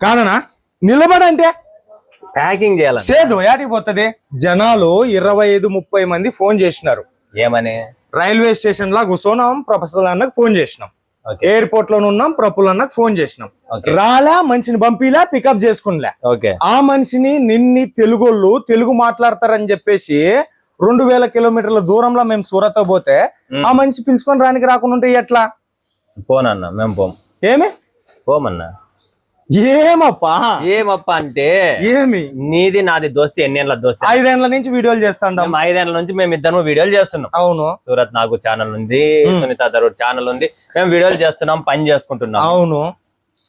కాదనా నిలబడంటే packing చేయాలి సేదు ఏటికి పోతుంది. జనాలు 25-30 మంది ఫోన్ చేసినారు. ఏమని? రైల్వే స్టేషన్ లా కూర్చోన్నాం, ప్రొఫెసర్ అన్నకు ఫోన్ చేసినాం. ఎయిర్పోర్ట్ లో ఉన్నాం, ప్రపుల్ అన్నకు ఫోన్ చేసినాం. రాలా, మనిషిని పంపిలా, పికప్ చేసుకునిలే. ఆ మనిషిని తెలుగోళ్ళు తెలుగు మాట్లాడతారని చెప్పేసి 2000 కిలోమీటర్ల దూరంలో మేము సూరత్ పోతే ఆ మనిషి పిలుచుకొని రాకుండా ఉంటే ఎట్లా? పోనన్నా మేము పోం. ఏమి పోమన్నా? ఏమప్పా అంటే ఏమి నీది నాది దోస్తి ఎన్నేళ్ళ దోస్తి? 5 ఏళ్ల నుంచి వీడియోలు చేస్తాం. 5 ఏళ్ల నుంచి మేము ఇద్దరు వీడియోలు చేస్తున్నాం. అవును. సూరత్ నాకు ఛానల్ ఉంది, సునీత దరూర్ ఛానల్ ఉంది. మేము వీడియోలు చేస్తున్నాం, పని చేసుకుంటున్నాం. అవును.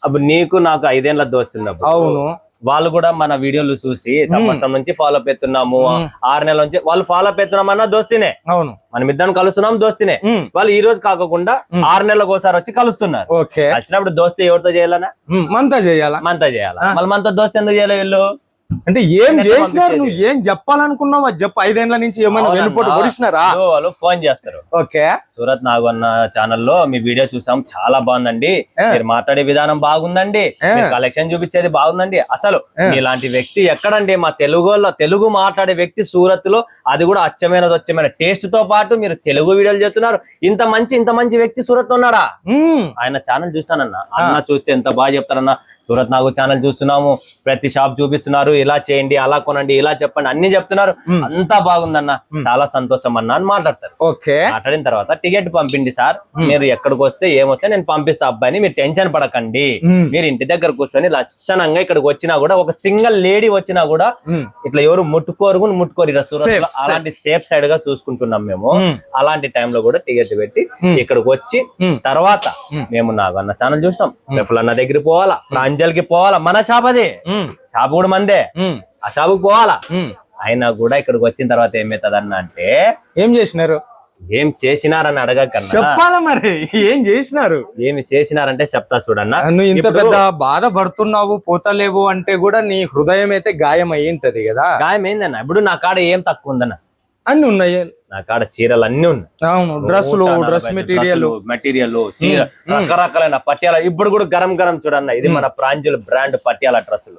అప్పుడు నీకు నాకు 5 ఏళ్ల దోస్తు ఉన్నప్పుడు అవును వాళ్ళు కూడా మన వీడియోలు చూసి సంవత్సరం నుంచి ఫాలో అప్ అవుతున్నాము, 6 నెలల నుంచి వాళ్ళు ఫాలో అప్ అవుతున్నామన్నా దోస్తినే. అవును. మనం ఇద్దరం కలుస్తున్నాం, దోస్తినే. వాళ్ళు ఈ రోజు కాకుండా 6 నెలలకు ఒకసారి వచ్చి కలుస్తున్నారు. వచ్చినప్పుడు దోస్తి ఎవరితో చేయాలన్నా? మనతో చేయాలా. మళ్ళీ మనతో దోస్తి ఎందుకు చేయాలి వీళ్ళు? అంటే ఏం చేసినారు? నువ్వు ఏం చెప్పాలనుకున్నావు చెప్పు. 5 ఏళ్ల నుంచి ఏమైనా వెనుపోటు పొడిచినారా? వాళ్ళు ఫోన్ చేస్తారు. సూరత్ నాగు అన్న ఛానల్లో మీ వీడియో చూసాం, చాలా బాగుందండి, మీరు మాట్లాడే విధానం బాగుందండి, కలెక్షన్ చూపించేది బాగుందండి. అసలు ఇలాంటి వ్యక్తి ఎక్కడండి? మా తెలుగు మాట్లాడే వ్యక్తి సూరత్ లో, అది కూడా అచ్చమైన టేస్ట్ తో పాటు మీరు తెలుగు వీడియోలు చేస్తున్నారు. ఇంత మంచి వ్యక్తి సూరత్ ఉన్నాడా? ఆయన ఛానల్ చూస్తానన్నా, అన్న చూస్తే ఎంత బాగా చెప్తారన్నా. సూరత్ నాగు ఛానల్ చూస్తున్నాము, ప్రతి షాప్ చూపిస్తున్నారు, ఇలా చేయండి, అలా కొనండి, ఇలా చెప్పండి, అన్ని చెప్తున్నారు, అంతా బాగుందన్న, చాలా సంతోషం అన్న అని మాట్లాడతారు. మాట్లాడిన తర్వాత టికెట్ పంపిండి సార్, మీరు ఎక్కడికి వస్తే ఏమొస్తే నేను పంపిస్తా అబ్బాయిని, మీరు టెన్షన్ పడకండి, మీరు ఇంటి దగ్గర కూర్చొని లక్షణంగా ఇక్కడికి వచ్చినా కూడా, ఒక సింగిల్ లేడీ వచ్చినా కూడా ఇట్లా ఎవరు ముట్టుకోరు. అలాంటి సేఫ్ సైడ్ గా చూసుకుంటున్నాం మేము. అలాంటి టైంలో కూడా టికెట్ పెట్టి ఇక్కడికి వచ్చి తర్వాత మేము నాకు అన్న ఛానల్ చూసినాం, రెఫుల్ అన్న దగ్గరికి పోవాలా, ప్రాంజల్కి పోవాలా, మన షాప్ అది, షాప్ కూడా మందే, ఆ షాపుకి పోవాలా. అయినా కూడా ఇక్కడికి వచ్చిన తర్వాత ఏమవుతుందన్న అంటే, ఏం చేసినారు, ఏం చేసినారని అడగకన్నా చెప్పాలా మరి. ఏం చేసినారు, ఏమి చేసినారంటే చెప్తా చూడన్నా. నువ్వు ఇంత పెద్ద బాధపడుతున్నావు, పోతలేవు అంటే కూడా నీ హృదయం అయితే గాయం అయ్యి ఉంటది కదా. గాయం ఏందన్న? ఇప్పుడు నా కాడ ఏం తక్కువ ఉందన్న? అన్ని ఉన్నాయి నా కాడ, చీరలు అన్ని ఉన్నాయి. అవును, డ్రెస్ మెటీరియల్ చీర, రకరకాలైన పట్యాల. ఇప్పుడు కూడా గరం చూడన్న, ఇది మన ప్రాంజల్ బ్రాండ్ పట్యాల డ్రెస్సులు,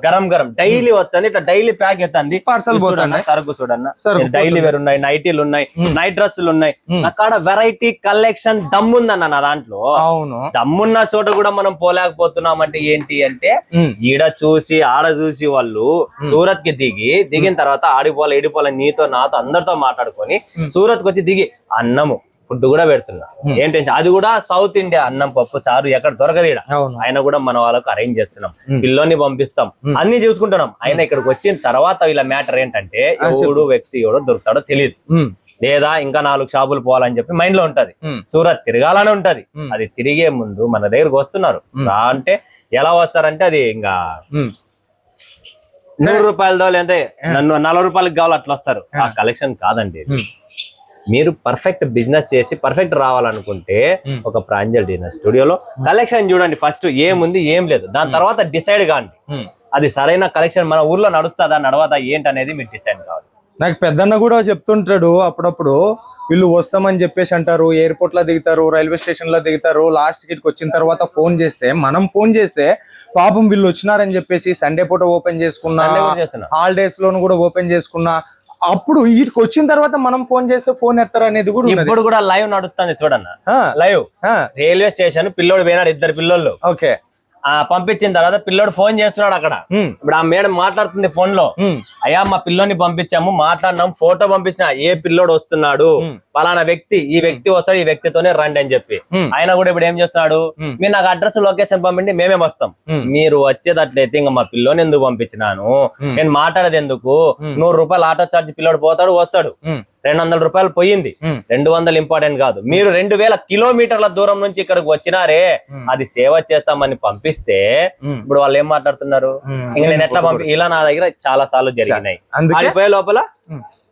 గరం డైలీ వస్తుంది, ఇట్లా డైలీ ప్యాక్ అవుతుంది, పార్సల్ పోతుంది. సరుకు చూడన్న, డైలీ వేర్ ఉన్నాయి, నైటీలు ఉన్నాయి, నైట్ డ్రెస్సులు ఉన్నాయి. నా కాడ వెరైటీ కలెక్షన్ దమ్ముందన్న నా దాంట్లో. అవును, దమ్మున్న చోట కూడా మనం పోలేకపోతున్నాం. అంటే ఏంటి అంటే, ఈడ చూసి ఆడ చూసి వాళ్ళు సూరత్ కి దిగిన తర్వాత ఆడిపోలే నీతో నాతో అందరితో మాట్లాడుకొని సూరత్ కి వచ్చి దిగి అన్నము ఫుడ్ కూడా పెడుతున్నా. ఏంటంటే అది కూడా సౌత్ ఇండియా అన్నం, పప్పు, చారు ఎక్కడ దొరకదు. ఆయన కూడా మన వాళ్ళకు అరేంజ్ చేస్తున్నాం, పిల్లోని పంపిస్తాం, అన్ని చూసుకుంటున్నాం. ఆయన ఇక్కడికి వచ్చిన తర్వాత వీళ్ళ మ్యాటర్ ఏంటంటే, వ్యక్తి ఎవడో దొరుకుతాడో తెలియదు, లేదా ఇంకా 4 షాపులు పోవాలని చెప్పి మైండ్ లో ఉంటది, సూరత్ తిరగాలని ఉంటది. అది తిరిగే ముందు మన దగ్గరకు వస్తున్నారు అంటే ఎలా వస్తారంటే, అది ఇంకా 100 రూపాయలదో లేదంటే నన్ను 40 రూపాయలకి కావాలి అట్లా వస్తారు. ఆ కలెక్షన్ కాదండి. మీరు పర్ఫెక్ట్ బిజినెస్ చేసి పర్ఫెక్ట్ రావాలనుకుంటే ఒక ప్రాంజల్ డిన్నర్ స్టూడియోలో కలెక్షన్ చూడండి. ఫస్ట్ ఏముంది ఏం లేదు, దాని తర్వాత డిసైడ్ కాండి. అది సరైన కలెక్షన్ మన ఊర్లో నడుస్తుందా నడవదా ఏంటనేది మీరు డిసైడ్ కావాలి. నాకు పెద్దన్న కూడా చెప్తుంటాడు అప్పుడప్పుడు, వీళ్ళు వస్తామని చెప్పేసి అంటారు, ఎయిర్పోర్ట్ లో దిగుతారు, రైల్వే స్టేషన్ లో దిగుతారు, లాస్ట్ టికెట్ వచ్చిన తర్వాత మనం ఫోన్ చేస్తే పాపం వీళ్ళు వచ్చినారని చెప్పేసి సండే పూట ఓపెన్ చేసుకున్నా, హాలిడేస్ లోను కూడా ఓపెన్ చేసుకున్నా, అప్పుడు వీటికి వచ్చిన తర్వాత మనం ఫోన్ చేస్తే ఫోన్ ఎత్తారు అనేది కూడా ఇప్పుడు కూడా లైవ్ నడుస్తుంది చూడన్న. లైవ్ రైల్వే స్టేషన్ పిల్లోడు పోయినాడు, 2 పిల్లోళ్ళు. ఓకే, పంపించిన తర్వాత పిల్లోడు ఫోన్ చేస్తున్నాడు అక్కడ. ఇప్పుడు ఆ మేడం మాట్లాడుతుంది ఫోన్ లో, అయ్యా మా పిల్లోని పంపించాము, మాట్లాడినాం, ఫోటో పంపించిన, ఏ పిల్లోడు వస్తున్నాడు, పలానా వ్యక్తి, ఈ వ్యక్తి వస్తాడు, ఈ వ్యక్తితోనే రండి అని చెప్పి. ఆయన కూడా ఇప్పుడు ఏం చేస్తున్నాడు, మీరు నాకు అడ్రస్ లొకేషన్ పంపిండి, మేమే వస్తాం. మీరు వచ్చేటట్లయితే ఇంకా మా పిల్లోని ఎందుకు పంపించినాను, నేను మాట్లాడేది ఎందుకు, 100 రూపాయలు ఆటో చార్జ్, పిల్లోడు పోతాడు వస్తాడు, 200 రూపాయలు పోయింది, 200 ఇంపార్టెంట్ కాదు. మీరు 2000 కిలోమీటర్ల దూరం నుంచి ఇక్కడికి వచ్చినారే, అది సేవ చేస్తామని పంపిస్తే ఇప్పుడు వాళ్ళు ఏం మాట్లాడుతున్నారు, ఇంకా నేను ఎట్లా ఇలా నా దగ్గర చాలా సార్లు జరిగినాయి. ఆడిపోయే లోపల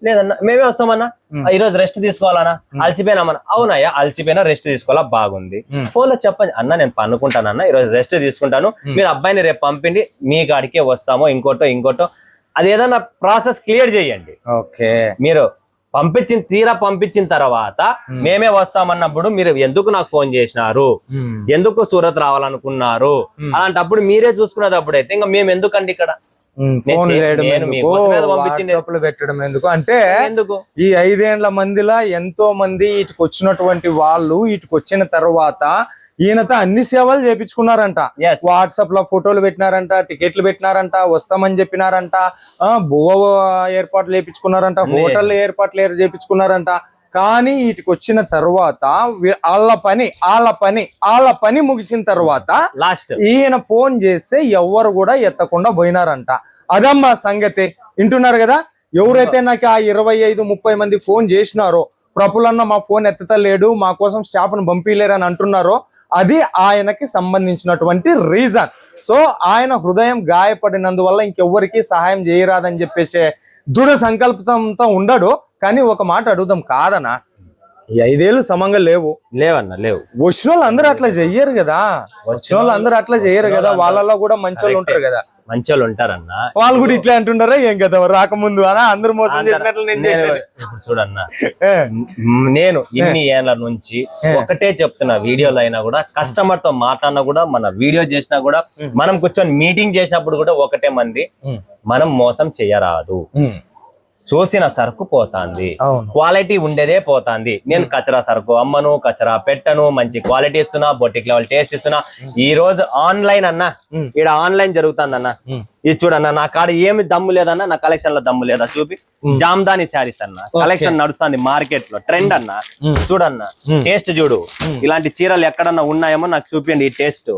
లేదన్నా మేమే వస్తామన్నా, ఈరోజు రెస్ట్ తీసుకోవాలన్నా, అలసిపోయినామన్నా, అవునయ్యా అలసిపోయినా రెస్ట్ తీసుకోవాలా, బాగుంది, ఫోన్ లో చెప్పండి అన్న నేను పనుకుంటానన్నా, ఈరోజు రెస్ట్ తీసుకుంటాను, మీరు అబ్బాయిని రేపు పంపిండి, మీ కాడికే వస్తామో ఇంకోటో అది ఏదన్నా ప్రాసెస్ క్లియర్ చేయండి. ఓకే, మీరు పంపించిన తర్వాత మేమే వస్తామన్నప్పుడు మీరు ఎందుకు నాకు ఫోన్ చేసినారు, ఎందుకు సూరత్ రావాలనుకున్నారు, అలాంటప్పుడు మీరే చూసుకునేటప్పుడు అయితే ఇంకా మేము ఎందుకండి ఇక్కడ ఫోన్ చేయడం నేను ఎందుకు, మీకోసం ఏదో పంపించింది. WhatsApp లో పెట్టడం ఎందుకు అంటే ఎందుకు ఈ 5 ఏండ్ల మందిలా ఎంతో మంది ఇటుకు వచ్చినటువంటి వాళ్ళు ఇటుకు వచ్చిన తర్వాత ఈయనతో అన్ని సేవలు చేపించుకున్నారంట. Yes. వాట్సాప్ లో ఫోటోలు పెట్టినారంట, టికెట్లు పెట్టినారంట, వస్తామని చెప్పినారంట, బువ్వ ఏర్పాట్లు చేపించుకున్నారంట, హోటల్ ఏర్పాట్లు చేపించుకున్నారంట. కానీ ఇటుకు వచ్చిన తర్వాత వాళ్ళ పని ముగిసిన తర్వాత లాస్ట్ ఈయన ఫోన్ చేస్తే ఎవరు కూడా ఎత్తకుండా పోయినారంట. అదమ్మా సంగతి. వింటున్నారు కదా, ఎవరైతే నాకు ఆ 25-30 మంది ఫోన్ చేసినారో, ప్రపులన్న మా ఫోన్ ఎత్తలేడు, మా కోసం స్టాఫ్ ను పంపిలేరు అని అంటున్నారో, అది ఆయనకి సంబంధించినటువంటి రీజన్. సో ఆయన హృదయం గాయపడినందువల్ల ఇంకెవ్వరికి సహాయం చేయరాదని చెప్పేసి దృఢ సంకల్పంతో ఉండడు. కానీ ఒక మాట అడుగుదాం, కాదనా ఈ 5 ఏళ్ళు సమంగా లేవన్నా లేవు. వచ్చిన వాళ్ళు అందరూ అట్లా చెయ్యరు కదా, వచ్చిన వాళ్ళు అందరూ అట్లా చెయ్యరు కదా, వాళ్ళలో కూడా మంచి వాళ్ళు ఉంటారు కదా. మంచి వాళ్ళు ఉంటారన్నా, వాళ్ళు కూడా ఇట్లా అంటుంటారా ఏం కదా రాకముందు అనా అందరూ మోసం చేసినట్లు ఇప్పుడు చూడన్నా, నేను ఇన్ని ఏళ్ల నుంచి ఒకటే చెప్తున్నా, వీడియోలో అయినా కూడా కస్టమర్ తో మాట్లాడినా కూడా, మన వీడియో చేసినా కూడా, మనం కూర్చొని మీటింగ్ చేసినప్పుడు కూడా ఒకటే మంది, మనం మోసం చెయ్యరాదు. చూసిన సరుకు పోతాంది, క్వాలిటీ ఉండేదే పోతాంది. నేను కచరా సరుకు అమ్మను, కచరా పెట్టను, మంచి క్వాలిటీ ఇస్తున్నా, బొటిక్ లెవెల్ టేస్ట్ ఇస్తున్నా. ఈ రోజు ఆన్లైన్ అన్నా, ఇక్కడ ఆన్లైన్ జరుగుతుంది అన్న, ఇది చూడన్నా, నా కాడ ఏమి దమ్ము లేదన్నా, నా కలెక్షన్ లో దమ్ము లేదా చూపి. జామ్దాని శారీస్ అన్న కలెక్షన్ నడుస్తుంది మార్కెట్ లో, ట్రెండ్ అన్న చూడన్నా, టేస్ట్ చూడు, ఇలాంటి చీరలు ఎక్కడన్నా ఉన్నాయేమో నాకు చూపించండి ఈ టేస్ట్.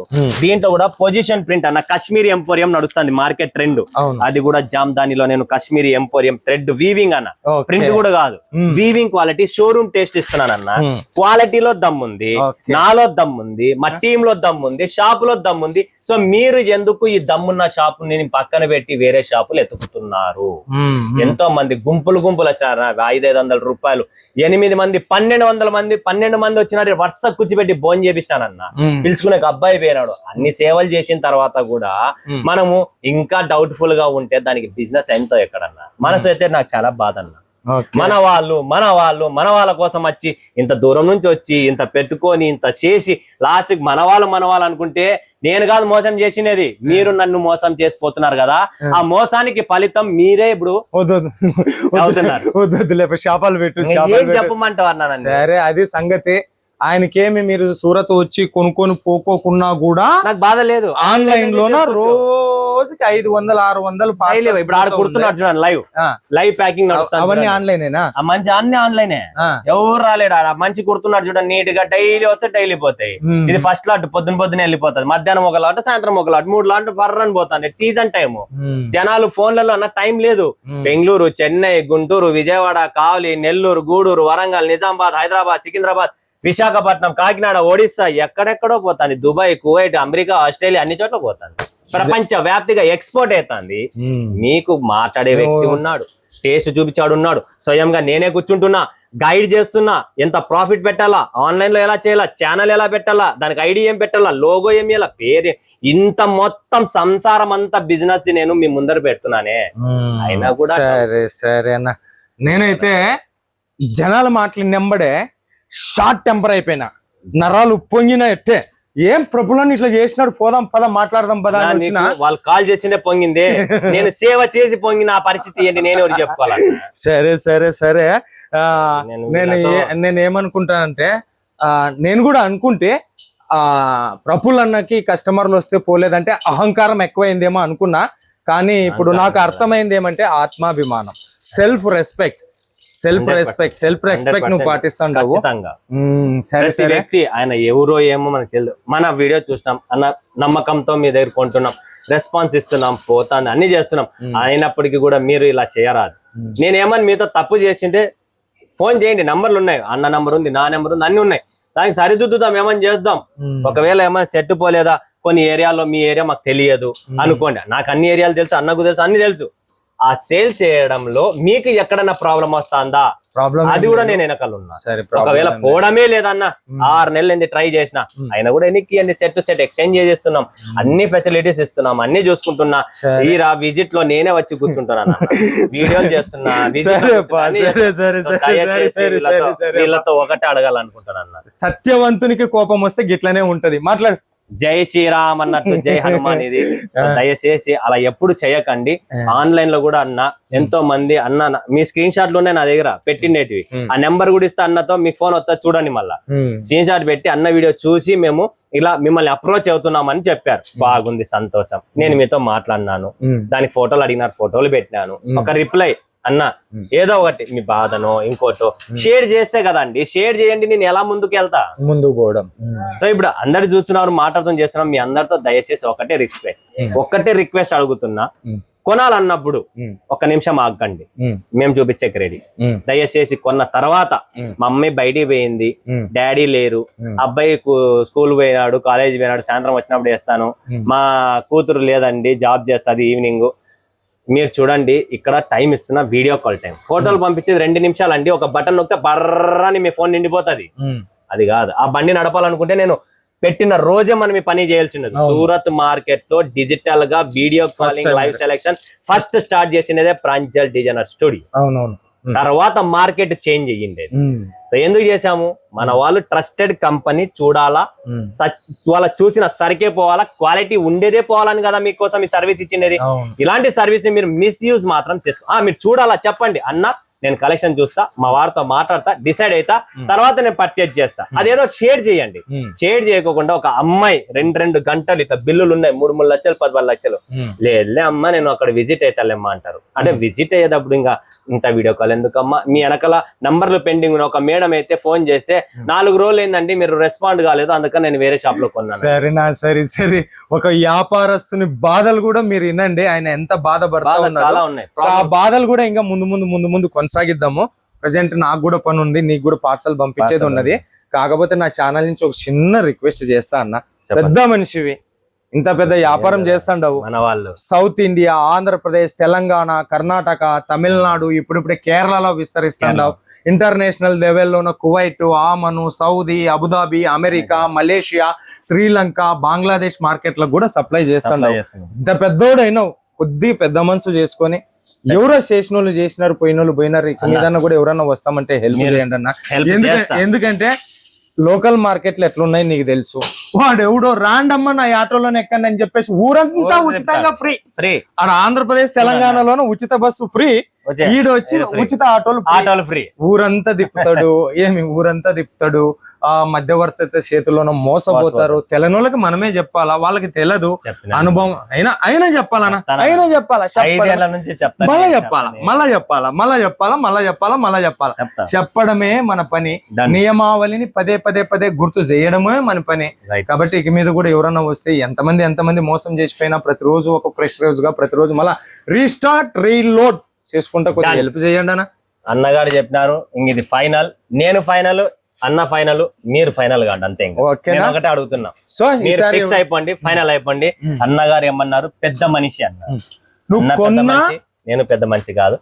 దీంట్లో కూడా పొజిషన్ ప్రింట్ అన్న, కాశ్మీరీ ఎంపోరియం నడుస్తుంది మార్కెట్ ట్రెండ్, అది కూడా జామ్దానిలో నేను కాశ్మీరీ ఎంపోరియం థ్రెడ్ వీవింగ్ అన్న, ప్రింట్ కూడా కాదు, వీవింగ్ క్వాలిటీ షోరూమ్ టేస్ట్ ఇస్తున్నానన్న. క్వాలిటీలో దమ్ముంది, నాలో దమ్ముంది, మా టీమ్ లో దమ్ముంది, షాప్ లో దమ్ముంది. సో మీరు ఎందుకు ఈ దమ్మున్న షాపు నేను పక్కన పెట్టి వేరే షాపులు ఎత్తుకుతున్నారు? ఎంతో మంది గుంపులు వచ్చారు, 500 రూపాయలు 8 మంది 12 మంది వచ్చినారు, వరుస కూర్చిపెట్టి భోజనం చేపిస్తానన్న, పిలుచుకునే అబ్బాయి పోయినాడు. అన్ని సేవలు చేసిన తర్వాత కూడా మనము ఇంకా డౌట్ఫుల్ గా ఉంటే దానికి బిజినెస్ ఎంతో ఎక్కడన్నా. మనసు అయితే నాకు చాలా బాధ అన్న. మన వాళ్ళ కోసం వచ్చి ఇంత దూరం నుంచి వచ్చి ఇంత పెట్టుకొని ఇంత చేసి లాస్ట్ కి మన వాళ్ళు అనుకుంటే, నేను కాదు మోసం చేసినది, మీరు నన్ను మోసం చేసిపోతున్నారు కదా. ఆ మోసానికి ఫలితం మీరే ఇప్పుడు శాపాలు పెట్టు చెప్పమంటారు అన్న. సరే అది సంగతి. ఆయనకేమి మీరు సూరత్ వచ్చి కొనుక్కొని పోకోకున్నా కూడా నాకు బాధ లేదు. ఆన్లైన్ లోన రోజుకి 500-600 ఇప్పుడు ఆడ కుడుతున్నాడు చూడండి, లైవ్ ప్యాకింగ్ అవన్నీ ఆన్లైనేనా? మంచి అన్ని ఆన్లైనే, ఎవరు రాలేడు. ఆడ మంచి కుడుతున్నాడు చూడండి, నీట్ గా డైలీ వస్తే డైలీ పోతాయి. ఇది ఫస్ట్ లాట్ పొద్దున వెళ్ళిపోతుంది, మధ్యాహ్నం ఒక లాట్, సాయంత్రం ఒక లాట్, 3 లాట్ బర్రని పోతాను. సీజన్ టైమ్, జనాలు ఫోన్లలో అన్న టైం లేదు. బెంగళూరు, చెన్నై, గుంటూరు, విజయవాడ, కావలి, నెల్లూరు, గూడూరు, వరంగల్, నిజామాబాద్, హైదరాబాద్, సికింద్రాబాద్, విశాఖపట్నం, కాకినాడ, ఒడిస్సా, ఎక్కడెక్కడో పోతాంది. దుబాయ్, కువైట్, అమెరికా, ఆస్ట్రేలియా అన్ని చోట్ల పోతాంది. ప్రపంచ వ్యాప్తిగా ఎక్స్పోర్ట్ అవుతుంది. మీకు మాట్లాడే వ్యక్తి ఉన్నాడు, టేస్ట్ చూపించాడు ఉన్నాడు, స్వయంగా నేనే కూర్చుంటున్నా, గైడ్ చేస్తున్నా, ఎంత ప్రాఫిట్ పెట్టాలా, ఆన్లైన్ లో ఎలా చేయాలా, ఛానల్ ఎలా పెట్టాలా, దానికి ఐడి ఏం పెట్టాలా, లోగో ఏం చేయాలా, పేరు, ఇంత మొత్తం సంసారం అంతా బిజినెస్ ది నేను మీ ముందర పెడుతున్నానే. అయినా కూడా సరే అన్న, నేనైతే జనాల మాటలు నెంబడే షార్ట్ టెంపర్ అయిపోయినా, నరాలు పొంగిన ఎట్టే, ఏం ప్రభులని ఇట్లా చేసినాడు, పోదాం పద మాట్లాడదాం పద అని వచ్చిన. వాళ్ళు కాల్ చేసిందే పొంగిందే, నేను సేవ చేసి పొంగిన ఆ పరిస్థితి ఏంటి, నేను ఎవరు చెప్పుకోవాలి. సరే నేను ఏమనుకుంటానంటే, నేను కూడా అనుకుంటే ప్రఫుల్లన్నకి కస్టమర్లు వస్తే పోలేదంటే అహంకారం ఎక్కువైందేమో అనుకున్నా. కానీ ఇప్పుడు నాకు అర్థమైంది ఏమంటే ఆత్మాభిమానం, సెల్ఫ్ రెస్పెక్ట్ నువ్వు పాటిస్తావు. సరే వ్యక్తి ఆయన ఎవరో ఏమో మనకు తెలియదు, మన వీడియో చూస్తాం అన్న నమ్మకంతో మీ దగ్గర కొంటున్నాం, రెస్పాన్స్ ఇస్తున్నాం, పోతాను అన్ని చేస్తున్నాం. అయినప్పటికీ కూడా మీరు ఇలా చేయరాదు. నేనేమని మీతో తప్పు చేసింటే ఫోన్ చేయండి, నంబర్లు ఉన్నాయి, అన్న నంబర్ ఉంది, నా నెంబర్ ఉంది, అన్ని ఉన్నాయి. దానికి సరిదిద్దుదాం, ఏమని చేద్దాం. ఒకవేళ ఏమైనా సెట్ పోలేదా, కొన్ని ఏరియాలో మీ ఏరియా మాకు తెలియదు అనుకోండి, నాకు అన్ని ఏరియాలు తెలుసు, అన్నకు తెలుసు, అన్ని తెలుసు. ఆ సేల్స్ చేయడంలో మీకు ఎక్కడన్నా ప్రాబ్లం వస్తుందా, ప్రాబ్లం అది కూడా నేను వెనకాల ఉన్నా. సరే ఒకవేళ పోవడమే లేదన్న 6 నెలలు ఏంది ట్రై చేసిన అయినా కూడా ఎన్నికి అన్ని సెట్ టు సెట్ ఎక్స్చేంజ్ చేసేస్తున్నాం, అన్ని ఫెసిలిటీస్ ఇస్తున్నాం, అన్ని చూసుకుంటున్నా. ఈ విజిట్ లో నేనే వచ్చి కూర్చుంటున్నా, వీడియోలు చేస్తున్నా. వీళ్ళతో ఒకటే అడగాలనుకుంటున్నా. సత్యవంతునికి కోపం వస్తే గిట్లనే ఉంటది. మాట్లాడు. జై శ్రీరామ్ అన్నట్టు జై హనుమాన్. ఇది దయచేసి అలా ఎప్పుడు చేయకండి. ఆన్లైన్ లో కూడా అన్న ఎంతో మంది అన్న మీ స్క్రీన్ షాట్ లోనే నా దగ్గర పెట్టిండేటివి, ఆ నెంబర్ కూడా ఇస్తే అన్నతో మీకు ఫోన్ వస్తా చూడండి. మళ్ళా స్క్రీన్ షాట్ పెట్టి అన్న వీడియో చూసి మేము ఇలా మిమ్మల్ని అప్రోచ్ అవుతున్నామని చెప్పారు. బాగుంది, సంతోషం. నేను మీతో మాట్లాడినాను, దానికి ఫోటోలు అడిగినారు, ఫోటోలు పెట్టినాను. ఒక రిప్లై అన్న ఏదో ఒకటి మీ బాధనో ఇంకోటో షేర్ చేస్తే కదండి. షేర్ చేయండి, నేను ఎలా ముందుకు వెళ్తా, ముందుకు పోవడం. సో ఇప్పుడు అందరు చూస్తున్నారు, మాట్లాడుతూ చేస్తున్నాం. మీ అందరితో దయచేసి ఒక్కటే రిక్వెస్ట్ అడుగుతున్నా. కొనాలన్నప్పుడు 1 నిమిషం ఆగండి, మేము చూపించే క్రెడిట్. దయచేసి కొన్న తర్వాత మా అమ్మాయి బయటికి పోయింది, డాడీ లేరు, అబ్బాయి స్కూల్ పోయినాడు, కాలేజ్ పోయినాడు, సాయంత్రం వచ్చినప్పుడు వేస్తాను, మా కూతురు లేదండి జాబ్ చేస్తుంది ఈవినింగ్. మీరు చూడండి, ఇక్కడ టైం ఇస్తున్న వీడియో కాల్ టైం. ఫోటోలు పంపించేది 2 నిమిషాలు అండి. ఒక బటన్ నొక్కితే బర్రని మీ ఫోన్ నిండిపోతుంది. అది కాదు, ఆ బండి నడపాలనుకుంటే నేను పెట్టిన రోజే మనం ఈ పని చేయాల్సినది. సూరత్ మార్కెట్ లో డిజిటల్ గా video calling live selection first start చేసినదే ప్రాంజల్ డిజైనర్ స్టూడియో. తర్వాత మార్కెట్ చేంజ్ అయ్యింది. సో ఎందుకు చేసాము, మన వాళ్ళు ట్రస్టెడ్ కంపెనీ చూడాలా, వాళ్ళ చూసిన సరికే పోవాలా, క్వాలిటీ ఉండేదే పోవాలని కదా మీకోసం ఈ సర్వీస్ ఇచ్చినది. ఇలాంటి సర్వీస్ ని మీరు మిస్యూజ్ మాత్రం చేసుకో. మీరు చూడాలా, చెప్పండి అన్న నేను కలెక్షన్ చూస్తా, మా వారితో మాట్లాడతా, డిసైడ్ అయితా, తర్వాత నేను పర్చేజ్ చేస్తా. అదేదో షేర్ చేయండి. షేర్ చేయకుండా ఒక అమ్మాయి 2 గంటలు ఇట్లా బిల్లులు ఉన్నాయి, 3 లక్షలు 10 లక్షలు, లేదులే అమ్మ నేను అక్కడ విజిట్ అవుతాలేమ్మా అంటారు. అంటే విజిట్ అయ్యేటప్పుడు ఇంకా ఇంత వీడియో కాల్ ఎందుకమ్మా? మీ వెనకాల నంబర్లు పెండింగ్ ఉన్న ఒక మేడం అయితే ఫోన్ చేస్తే 4 రోజులు ఏందండి మీరు రెస్పాండ్ కాలేదు, అందుకని నేను వేరే షాప్ లో కొన్నాను. సరేనా? సరే. ఒక వ్యాపారస్తుని బాధలు కూడా మీరు వినండి, ఆయన ఎంత బాధపడతా ఉన్నారు. చాలా ఉన్నాయి. ఆ బాధలు కూడా ఇంకా ముందు కొనసాగిద్దాము. ప్రజెంట్ నాకు కూడా పని ఉంది, నీకు కూడా పార్సల్ పంపించేది ఉన్నది. కాకపోతే నా ఛానల్ నుంచి ఒక చిన్న రిక్వెస్ట్ చేస్తా అన్న. పెద్ద మనిషివి, ఇంత పెద్ద వ్యాపారం చేస్తాండవు. మన వాళ్ళు సౌత్ ఇండియా, ఆంధ్రప్రదేశ్, తెలంగాణ, కర్ణాటక, తమిళనాడు, ఇప్పుడిప్పుడే కేరళలో విస్తరిస్తాండవు. ఇంటర్నేషనల్ లెవెల్లోన Kuwait, Oman, Saudi, Abu Dhabi, America, Malaysia, Sri Lanka, Bangladesh మార్కెట్లకు కూడా సప్లై చేస్తాండవు. ఇంత పెద్దోడైనావు, కొద్ది పెద్ద మనసు చేసుకొని ఎవరో చేసిన వాళ్ళు చేసినారు, పోయినారు. ఏదన్నా కూడా ఎవరన్నా వస్తామంటే హెల్ప్ చేయండి అన్న. ఎందుకంటే లోకల్ మార్కెట్లు ఎట్లున్నాయి నీకు తెలుసు. వాడు ఎవడో రాండమ్మ నా ఆటోలోనే ఎక్కండి అని చెప్పేసి ఊరంతా ఉచితంగా ఫ్రీ. ఆడ ఆంధ్రప్రదేశ్ తెలంగాణలోనే ఉచిత బస్సు ఫ్రీ, ఈడొచ్చి ఉచిత ఆటోలు ఫ్రీ. ఊరంతా తిప్పుతాడు. ఊరంతా తిప్పుతాడు. ఆ మధ్యవర్తి చేతుల్లోనూ మోసపోతారు. తెలనోళ్ళకి మనమే చెప్పాలా, వాళ్ళకి తెలియదు అనుభవం. అయినా చెప్పాలన్నా, మళ్ళా చెప్పాలా. చెప్పడమే మన పని. నియమావళిని పదే గుర్తు చేయడమే మన పని. కాబట్టి ఇక మీద కూడా ఎవరన్నా వస్తే ఎంతమంది మోసం చేసిపోయినా ప్రతిరోజు ఒక ఫ్రెష్ రోజు గా ప్రతిరోజు మళ్ళా రీలోడ్ చేసుకుంటా కొద్దిగా హెల్ప్ చేయండి అన్న. అన్నగారు చెప్పినారు, ఇంక ఇది ఫైనల్, నేను ఫైనల్, అన్న ఫైనల్, మీరు ఫైనల్ కాండి అంతే. ఒకటే అడుగుతున్నా, మీరు ఫిక్స్ అయిపోండి, ఫైనల్ అయిపోండి. అన్నగారు ఏమన్నారు, పెద్ద మనిషి అన్నారు. నేను పెద్ద మనిషి కాదు,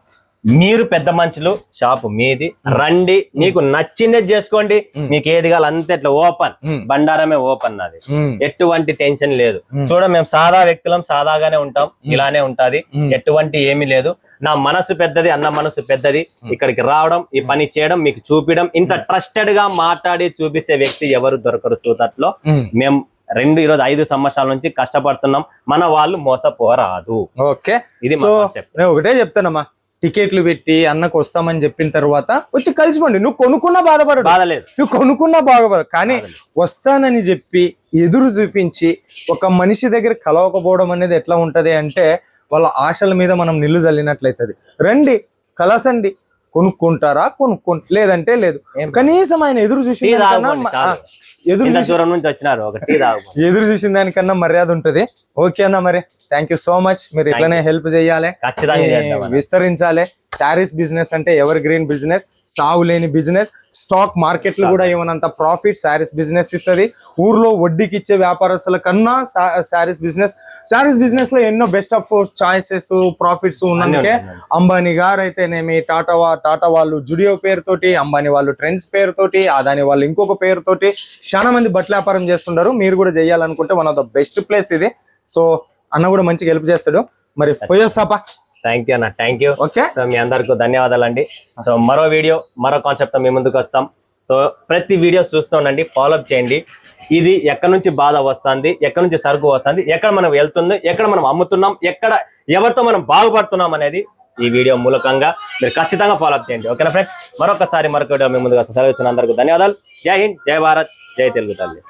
మీరు పెద్ద మనుషులు. షాపు మీది, రండి, మీకు నచ్చిందే చేసుకోండి. మీకు ఏది కావాలి అంతే, ఇట్లా ఓపెన్, బండారమే ఓపెన్. నాది ఎటువంటి టెన్షన్ లేదు. చూడ మేము సాదా వ్యక్తులం, సాదాగానే ఉంటాం, ఇలానే ఉంటది, ఎటువంటి ఏమీ లేదు. నా మనసు పెద్దది, అన్న మనసు పెద్దది. ఇక్కడికి రావడం, ఈ పని చేయడం, మీకు చూపించడం, ఇంత ట్రస్టెడ్ గా మాట్లాడి చూపిస్తే వ్యక్తి ఎవరు దొరకరు సూతట్లో. మేము ఈరోజు 5 సంవత్సరాల నుంచి కష్టపడుతున్నాం, మన వాళ్ళు మోసపోరాదు. ఓకే, ఇది ఒకటే చెప్తానమ్మా, టికెట్లు పెట్టి అన్నకు వస్తామని చెప్పిన తర్వాత వచ్చి కలిసిపోండి. నువ్వు కొనుక్కున్నా బాధలేదు, నువ్వు కొనుక్కున్నా బాధపడదు. కానీ వస్తానని చెప్పి ఎదురు చూపించి ఒక మనిషి దగ్గర కలవకపోవడం అనేది ఎట్లా ఉంటది అంటే, వాళ్ళ ఆశల మీద మనం నిల్లు జల్లినట్లయితది. రండి, కలసండి, కొనుక్కుంటారా లేదంటే లేదు. కనీసం ఆయన ఎదురు చూసిన దానికన్నా మర్యాద ఉంటది. ఓకే అన్న, మరి థ్యాంక్ యూ సో మచ్. మీరు ఇట్లనే హెల్ప్ చేయాలి, విస్తరించాలి. శారీస్ బిజినెస్ అంటే ఎవర్ గ్రీన్ బిజినెస్, సాగు లేని బిజినెస్. స్టాక్ మార్కెట్లు కూడా ఇవ్వనంత ప్రాఫిట్ శారీస్ బిజినెస్ ఇస్తుంది. ఊర్లో వడ్డీకి ఇచ్చే వ్యాపారస్తుల కన్నా శారీస్ బిజినెస్ లో ఎన్నో బెస్ట్ ఆఫ్ చాయిసెస్, ప్రాఫిట్స్ ఉన్నందుకే అంబానీ గారు అయితేనేమి, టాటా వాళ్ళు జుడియో పేరుతోటి, అంబానీ వాళ్ళు ట్రెండ్స్ పేరుతోటి, అదాని వాళ్ళు ఇంకొక పేరుతోటి చాలా మంది బట్టల వ్యాపారం చేస్తుంటారు. మీరు కూడా చేయాలనుకుంటే one of the best place ఇది. సో అన్న కూడా మంచిగా హెల్ప్ చేస్తాడు. మరి పోయేస్తాపా. థ్యాంక్ యూ అన్న, థ్యాంక్ యూ. ఓకే, సో మీ అందరికీ ధన్యవాదాలండి. సో మరో వీడియో, మరో కాన్సెప్ట్ తో మీ ముందుకు వస్తాం. సో ప్రతి వీడియో చూస్తూ ఉండండి, ఫాలోఅప్ చేయండి. ఇది ఎక్కడి నుంచి బాధ వస్తుంది, ఎక్కడి నుంచి సరుకు వస్తుంది, ఎక్కడ మనం వెళ్తుంది, ఎక్కడ మనం అమ్ముతున్నాం, ఎవరితో మనం బాగుపడుతున్నాం అనేది ఈ వీడియో మూలకంగా మీరు ఖచ్చితంగా ఫాలోఅప్ చేయండి. ఓకేనా ఫ్రెండ్స్? మరొకసారి మరొక వీడియో మీ ముందుకు వస్తాం. అందరికీ ధన్యవాదాలు. జై హింద్, జై భారత్, జై తెలుగు తల్లి.